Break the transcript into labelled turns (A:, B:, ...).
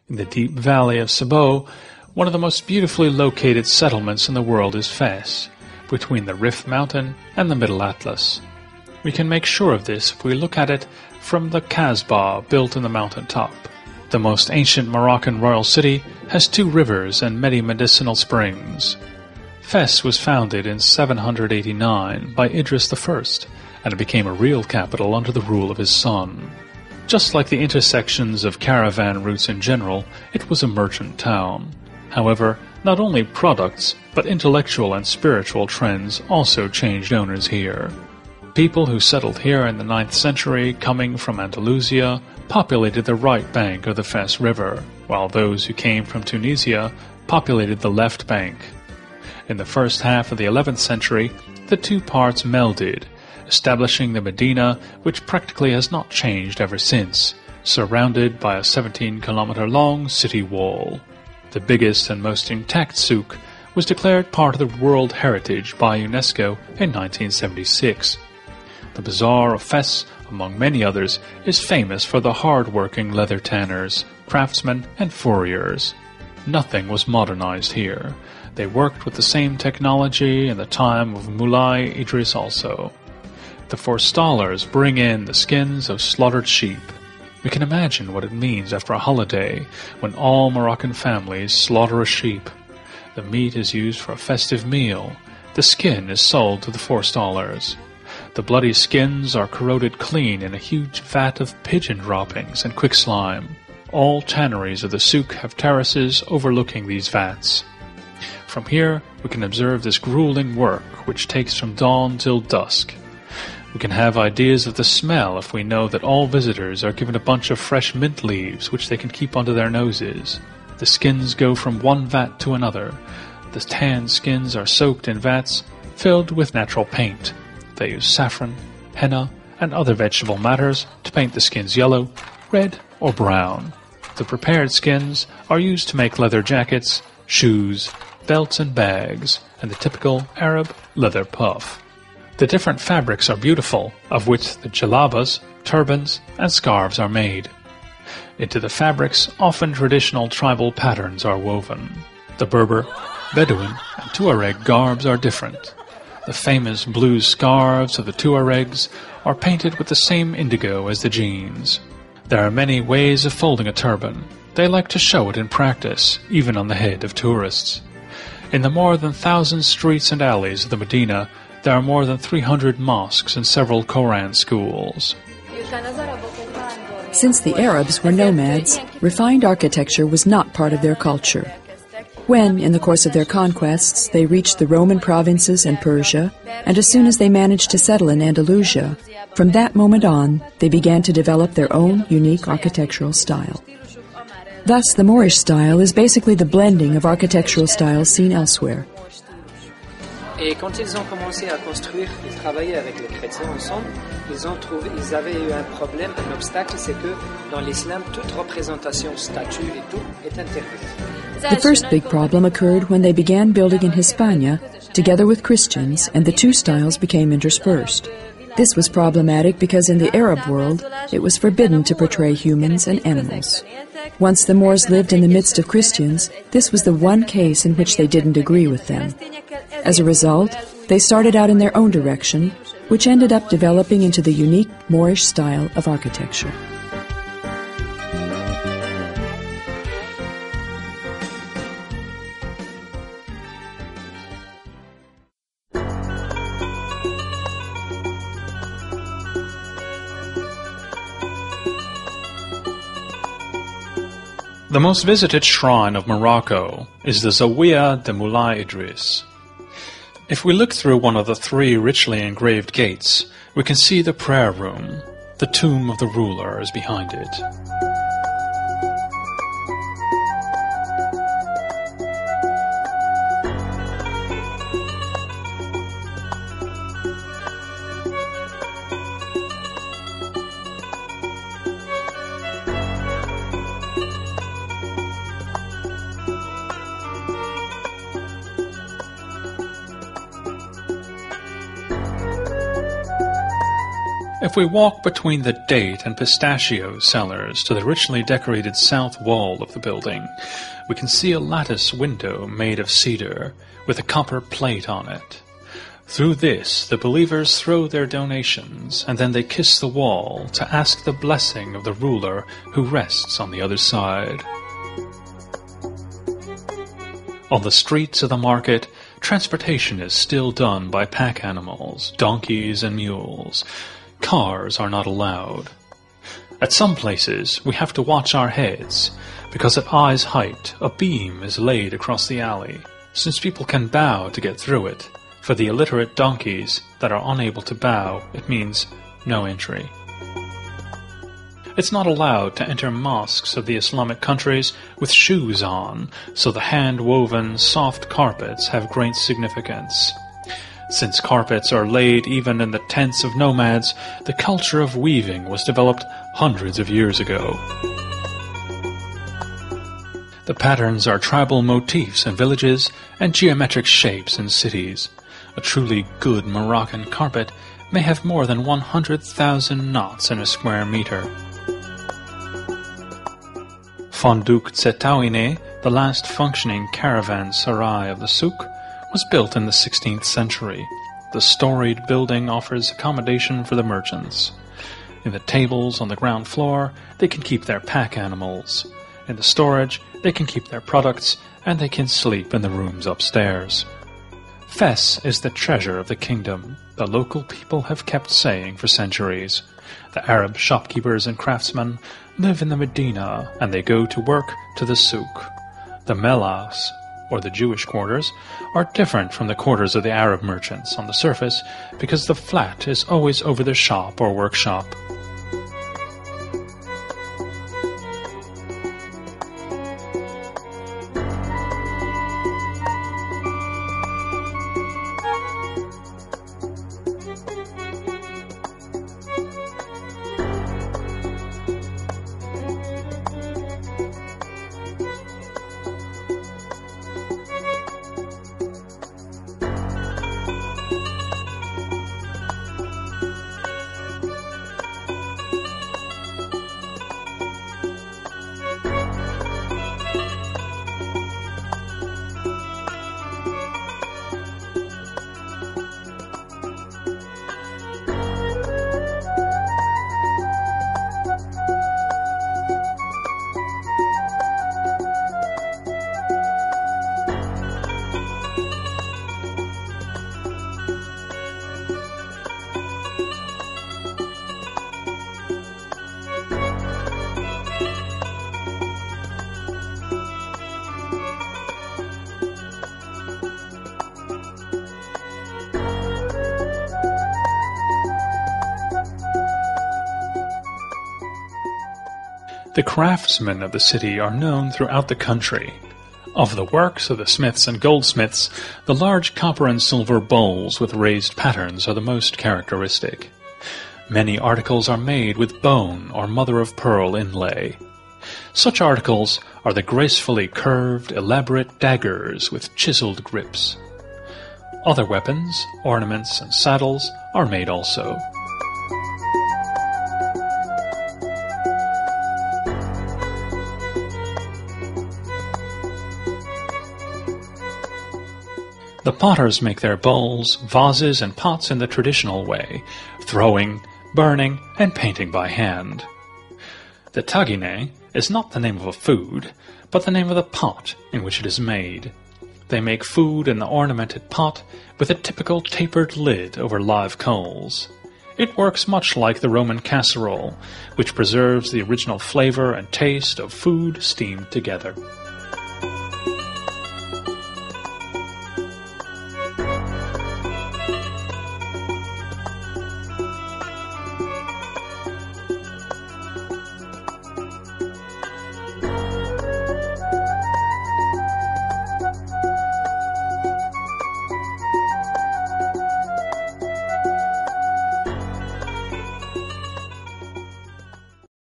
A: In the deep valley of Sabo, one of the most beautifully located settlements in the world is Fes, between the Rif Mountain and the Middle Atlas. We can make sure of this if we look at it from the Kasbah built in the mountain top. The most ancient Moroccan royal city has 2 rivers and many medicinal springs. Fes was founded in 789 by Idris I, and it became a real capital under the rule of his son. Just like the intersections of caravan routes in general, it was a merchant town. However, not only products, but intellectual and spiritual trends also changed owners here. People who settled here in the 9th century, coming from Andalusia, populated the right bank of the Fes River, while those who came from Tunisia populated the left bank. In the first half of the 11th century, the 2 parts melded, establishing the Medina, which practically has not changed ever since, surrounded by a 17-kilometer-long city wall. The biggest and most intact souk was declared part of the World Heritage by UNESCO in 1976. The Bazaar of Fes, among many others, is famous for the hard-working leather tanners, craftsmen, and furriers. Nothing was modernized here. They worked with the same technology in the time of Moulay Idris also. The forestallers bring in the skins of slaughtered sheep. We can imagine what it means after a holiday when all Moroccan families slaughter a sheep. The meat is used for a festive meal. The skin is sold to the forestallers. The bloody skins are corroded clean in a huge vat of pigeon droppings and quick slime. All tanneries of the souk have terraces overlooking these vats. From here, we can observe this grueling work which takes from dawn till dusk. We can have ideas of the smell if we know that all visitors are given a bunch of fresh mint leaves which they can keep under their noses. The skins go from one vat to another. The tanned skins are soaked in vats filled with natural paint. They use saffron, henna, and other vegetable matters to paint the skins yellow, red, or brown. The prepared skins are used to make leather jackets, shoes, belts and bags, and the typical Arab leather puff. The different fabrics are beautiful, of which the jalabas, turbans, and scarves are made. Into the fabrics, often traditional tribal patterns are woven. The Berber, Bedouin, and Tuareg garbs are different. The famous blue scarves of the Tuaregs are painted with the same indigo as the jeans. There are many ways of folding a turban. They like to show it in practice, even on the head of tourists. In the more than 1,000 streets and alleys of the Medina, there are more than 300 mosques and several Quran schools.
B: Since the Arabs were nomads, refined architecture was not part of their culture. When, in the course of their conquests, they reached the Roman provinces and Persia, and as soon as they managed to settle in Andalusia, from that moment on, they began to develop their own unique architectural style. Thus, the Moorish style is basically the blending of architectural styles seen elsewhere.
C: Et quand ils ont commencé à construire et travailler avec les chrétiens ensemble, ils avaient eu un problème, un obstacle, c'est que dans l'islam, toute représentation, statue et tout est interdite.
B: The first big problem occurred when they began building in Hispania, together with Christians, and the 2 styles became interspersed. This was problematic because in the Arab world, it was forbidden to portray humans and animals. Once the Moors lived in the midst of Christians, this was the one case in which they didn't agree with them. As a result, they started out in their own direction, which ended up developing into the unique Moorish style of architecture.
A: The most visited shrine of Morocco is the Zawiya de Moulay Idris. If we look through one of the 3 richly engraved gates, we can see the prayer room. The tomb of the ruler is behind it. If we walk between the date and pistachio cellars to the richly decorated south wall of the building, we can see a lattice window made of cedar with a copper plate on it. Through this, the believers throw their donations, and then they kiss the wall to ask the blessing of the ruler who rests on the other side. On the streets of the market, transportation is still done by pack animals, donkeys and mules. Cars are not allowed. At some places, we have to watch our heads, because at eyes height, a beam is laid across the alley, since people can bow to get through it. For the illiterate donkeys that are unable to bow, it means no entry. It's not allowed to enter mosques of the Islamic countries with shoes on, so the hand-woven soft carpets have great significance. Since carpets are laid even in the tents of nomads, the culture of weaving was developed hundreds of years ago. The patterns are tribal motifs in villages and geometric shapes in cities. A truly good Moroccan carpet may have more than 100,000 knots in a square meter. Fondouk Zetawine, the last functioning caravanserai of the souk, was built in the 16th century. The storied building offers accommodation for the merchants. In the tables on the ground floor, they can keep their pack animals. In the storage, they can keep their products, and they can sleep in the rooms upstairs. Fes is the treasure of the kingdom, the local people have kept saying for centuries. The Arab shopkeepers and craftsmen live in the Medina, and they go to work to the souk. The melas, or the Jewish quarters, are different from the quarters of the Arab merchants on the surface because the flat is always over the shop or workshop. The craftsmen of the city are known throughout the country. Of the works of the smiths and goldsmiths, the large copper and silver bowls with raised patterns are the most characteristic. Many articles are made with bone or mother-of-pearl inlay. Such articles are the gracefully curved, elaborate daggers with chiseled grips. Other weapons, ornaments, and saddles are made also. The potters make their bowls, vases, and pots in the traditional way, throwing, burning, and painting by hand. The tagine is not the name of a food, but the name of the pot in which it is made. They make food in the ornamented pot with a typical tapered lid over live coals. It works much like the Roman casserole, which preserves the original flavor and taste of food steamed together.